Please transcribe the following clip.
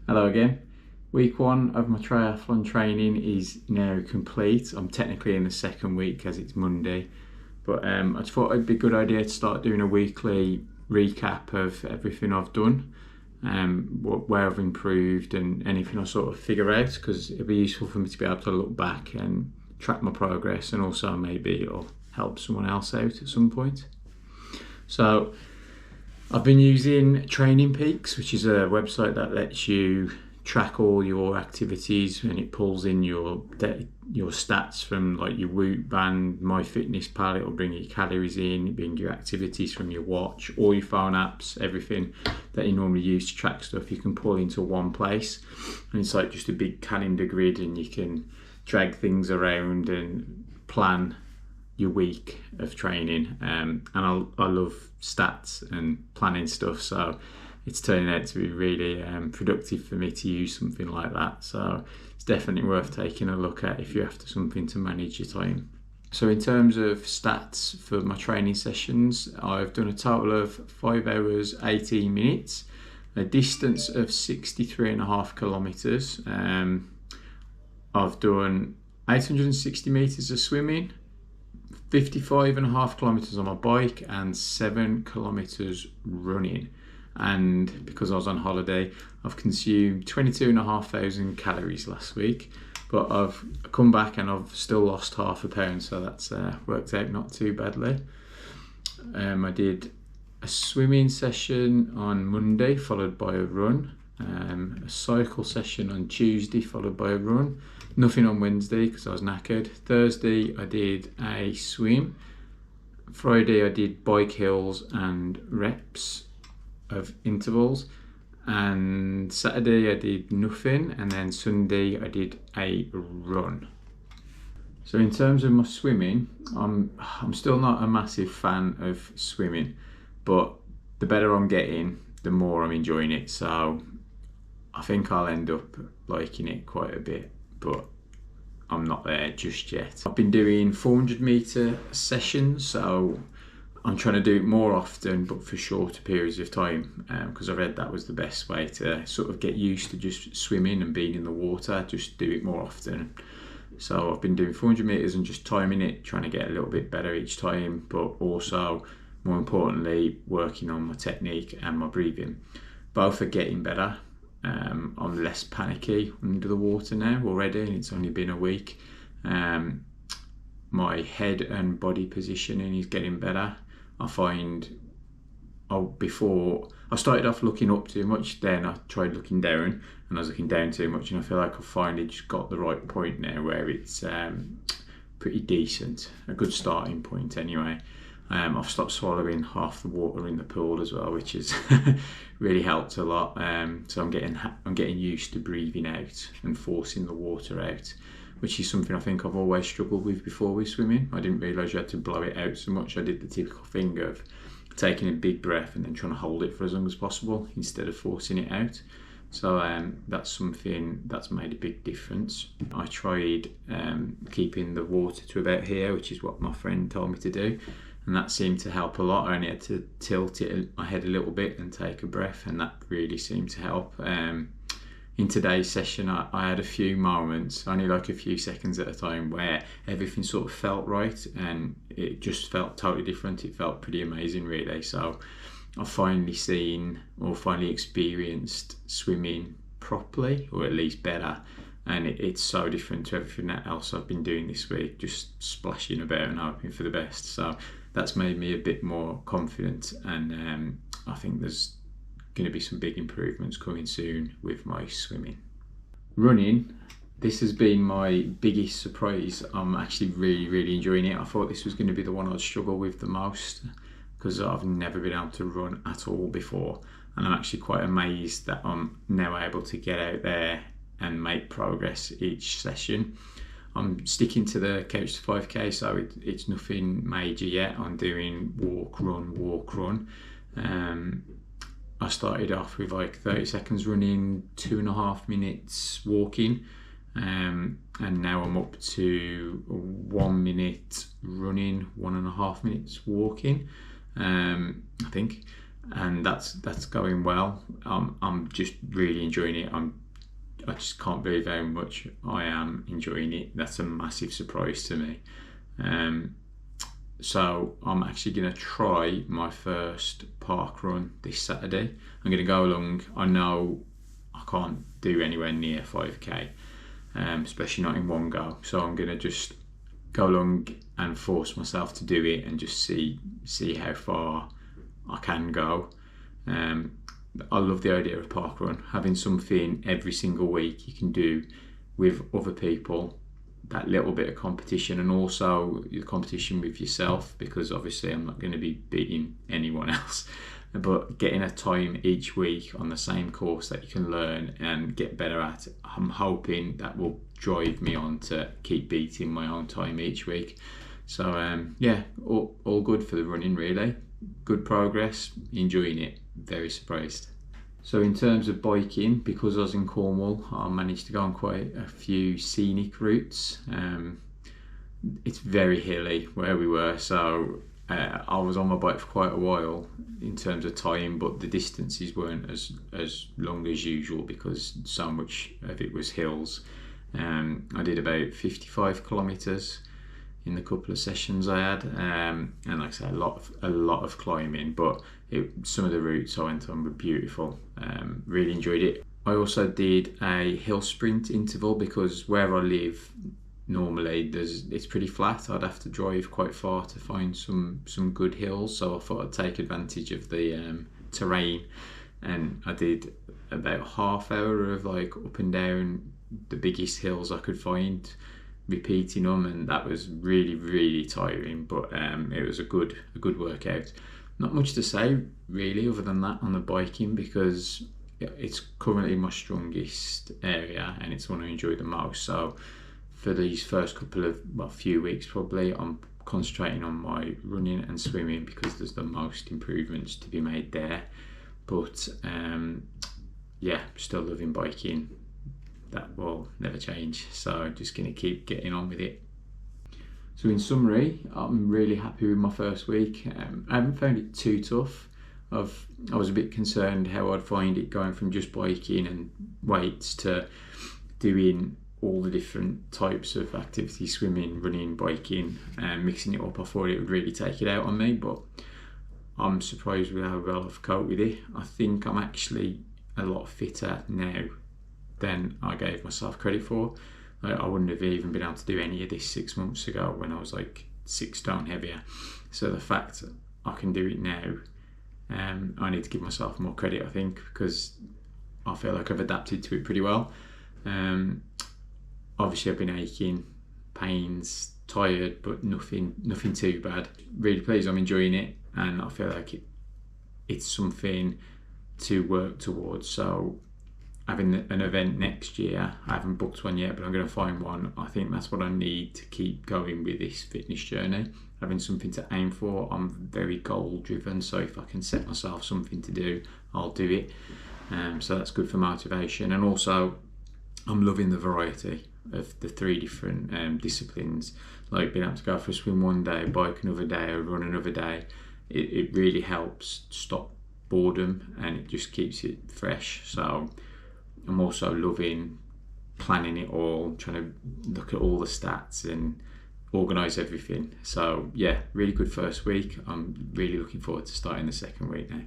Hello again. Week one of my triathlon training is now complete. I'm technically in the second week as it's Monday, but I just thought it'd be a good idea to start doing a weekly recap of everything I've done, where I've improved and anything I sort of figure out, because it'll be useful for me to be able to look back and track my progress, and also maybe it'll help someone else out at some point. So I've been using Training Peaks, which is a website that lets you track all your activities, and it pulls in your stats from like your Whoop band, MyFitnessPal. It'll bring your calories in, bring your activities from your watch, all your phone apps, everything that you normally use to track stuff. You can pull into one place, and it's like just a big calendar grid, and you can drag things around and plan your week of training, and I love stats and planning stuff, so it's turning out to be really productive for me to use something like that. So it's definitely worth taking a look at if you're after something to manage your time. So in terms of stats for my training sessions, I've done a total of 5 hours 18 minutes, a distance of 63.5 kilometers. I've done 860 meters of swimming, 55.5 kilometers on my bike, and 7 kilometers running. And because I was on holiday, I've consumed 22,500 calories last week, but I've come back and I've still lost half a pound, so that's worked out not too badly. I did a swimming session on Monday followed by a run, a cycle session on Tuesday followed by a run, nothing on Wednesday because I was knackered. Thursday I did a swim. Friday I did bike hills and reps of intervals, and Saturday I did nothing, and then Sunday I did a run. So in terms of my swimming, I'm still not a massive fan of swimming, but the better I'm getting, the more I'm enjoying it. So I think I'll end up liking it quite a bit, but I'm not there just yet. I've been doing 400 meter sessions, so I'm trying to do it more often, but for shorter periods of time, because I read that was the best way to sort of get used to just swimming and being in the water. Just do it more often. So I've been doing 400 meters and just timing it, trying to get a little bit better each time, but also more importantly working on my technique and my breathing. Both are getting better. I'm less panicky under the water now already, and it's only been a week. My head and body positioning is getting better. I find before I started off looking up too much, then I tried looking down, and I was looking down too much, and I feel like I've finally just got the right point now where it's pretty decent, a good starting point anyway. I've stopped swallowing half the water in the pool as well, which has really helped a lot. So I'm getting used to breathing out and forcing the water out, which is something I think I've always struggled with before with swimming. I didn't realise you had to blow it out so much. I did the typical thing of taking a big breath and then trying to hold it for as long as possible instead of forcing it out. So that's something that's made a big difference. I tried keeping the water to about here, which is what my friend told me to do, and that seemed to help a lot. I only had to tilt my head a little bit and take a breath, and that really seemed to help. In today's session, I had a few moments, only like a few seconds at a time, where everything sort of felt right, and it just felt totally different. It felt pretty amazing, really. So I've finally experienced swimming properly, or at least better, and it's so different to everything else I've been doing this week, just splashing about and hoping for the best. So that's made me a bit more confident, and I think there's going to be some big improvements coming soon with my swimming. Running, this has been my biggest surprise. I'm actually really enjoying it. I thought this was going to be the one I'd struggle with the most, because I've never been able to run at all before, and I'm actually quite amazed that I'm now able to get out there and make progress each session. I'm sticking to the Couch to 5k, so it's nothing major yet. I'm doing walk run. I started off with like 30 seconds running, 2.5 minutes walking, and now I'm up to 1 minute running, 1.5 minutes walking, I think. and that's going well. I'm just really enjoying it. I just can't believe how much I am enjoying it. That's a massive surprise to me. So I'm actually going to try my first park run this Saturday. I'm going to go along. I know I can't do anywhere near 5k, especially not in one go. So I'm going to just go along and force myself to do it and just see how far I can go. I love the idea of parkrun, having something every single week you can do with other people, that little bit of competition, and also the competition with yourself, because obviously I'm not going to be beating anyone else, but getting a time each week on the same course that you can learn and get better at, I'm hoping that will drive me on to keep beating my own time each week. So yeah, all good for the running really. Good progress, enjoying it, very surprised. So in terms of biking, because I was in Cornwall, I managed to go on quite a few scenic routes. It's very hilly where we were, so I was on my bike for quite a while in terms of time, but the distances weren't as long as usual because so much of it was hills. I did about 55 kilometres in the couple of sessions I had, and like I said, a lot of climbing, but some of the routes I went on were beautiful. Really enjoyed it. I also did a hill sprint interval because where I live normally it's pretty flat. I'd have to drive quite far to find some good hills, so I thought I'd take advantage of the terrain, and I did about half hour of like up and down the biggest hills I could find, repeating them, and that was really tiring, but it was a good workout. Not much to say really other than that on the biking, because it's currently my strongest area and it's one I enjoy the most. So for these first few weeks probably, I'm concentrating on my running and swimming because there's the most improvements to be made there. But yeah, still loving biking. That will never change, so just going to keep getting on with it. So in summary, I'm really happy with my first week. I haven't found it too tough. I was a bit concerned how I'd find it going from just biking and weights to doing all the different types of activities: swimming, running, biking, and mixing it up. I thought it would really take it out on me, but I'm surprised with how well I've coped with it. I think I'm actually a lot fitter now than I gave myself credit for. I wouldn't have even been able to do any of this 6 months ago when I was like 6 stone heavier. So the fact that I can do it now, I need to give myself more credit, I think, because I feel like I've adapted to it pretty well. Obviously I've been aching, pains, tired, but nothing too bad. Really pleased, I'm enjoying it, and I feel like it's something to work towards. So having an event next year, I haven't booked one yet, but I'm going to find one. I think that's what I need to keep going with this fitness journey, having something to aim for. I'm very goal driven, so if I can set myself something to do, I'll do it. So that's good for motivation, and also I'm loving the variety of the 3 different disciplines, like being able to go for a swim one day, bike another day, or run another day. It really helps stop boredom and it just keeps it fresh. So I'm also loving planning it all, trying to look at all the stats and organise everything. So yeah, really good first week. I'm really looking forward to starting the second week now.